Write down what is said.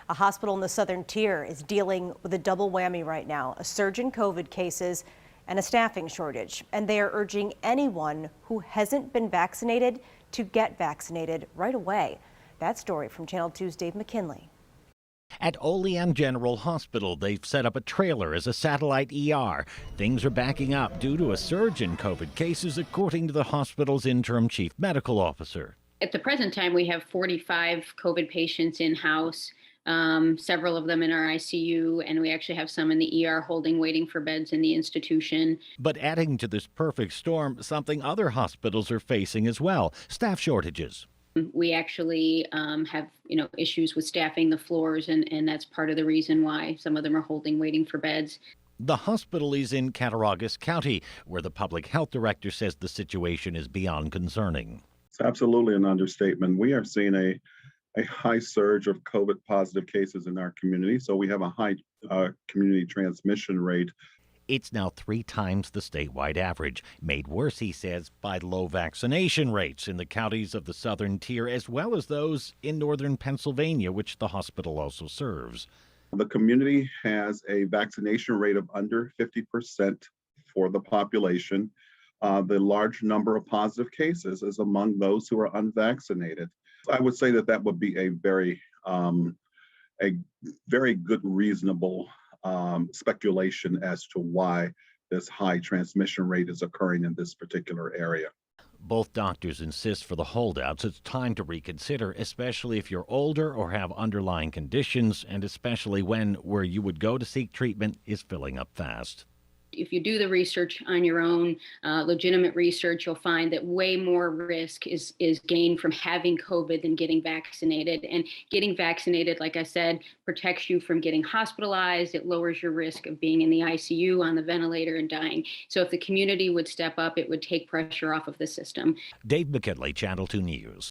A hospital in the southern tier is dealing with a double whammy right now, a surge in COVID cases and a staffing shortage. And they are urging anyone who hasn't been vaccinated to get vaccinated right away. That story from Channel 2's Dave McKinley. At Olean General Hospital, they've set up a trailer as a satellite ER. Things are backing up due to a surge in COVID cases, according to the hospital's interim chief medical officer. At the present time, we have 45 COVID patients in-house, several of them in our ICU, and we actually have some in the ER waiting for beds in the institution. But adding to this perfect storm, something other hospitals are facing as well, staff shortages. We actually have, issues with staffing the floors, and that's part of the reason why some of them are waiting for beds. The hospital is in Cattaraugus County, where the public health director says the situation is beyond concerning. It's absolutely an understatement. We are seeing a high surge of COVID positive cases in our community, so we have a high community transmission rate. It's now 3 times the statewide average, made worse, he says, by low vaccination rates in the counties of the southern tier, as well as those in northern Pennsylvania, which the hospital also serves. The community has a vaccination rate of under 50% for the population. The large number of positive cases is among those who are unvaccinated. I would say that would be a very good, reasonable speculation as to why this high transmission rate is occurring in this particular area. Both doctors insist for the holdouts it's time to reconsider, especially if you're older or have underlying conditions, and especially when where you would go to seek treatment is filling up fast. If you do the research on your own, legitimate research, you'll find that way more risk is gained from having COVID than getting vaccinated. And getting vaccinated, like I said, protects you from getting hospitalized. It lowers your risk of being in the ICU, on the ventilator, and dying. So if the community would step up, it would take pressure off of the system. Dave McKinley, Channel 2 News.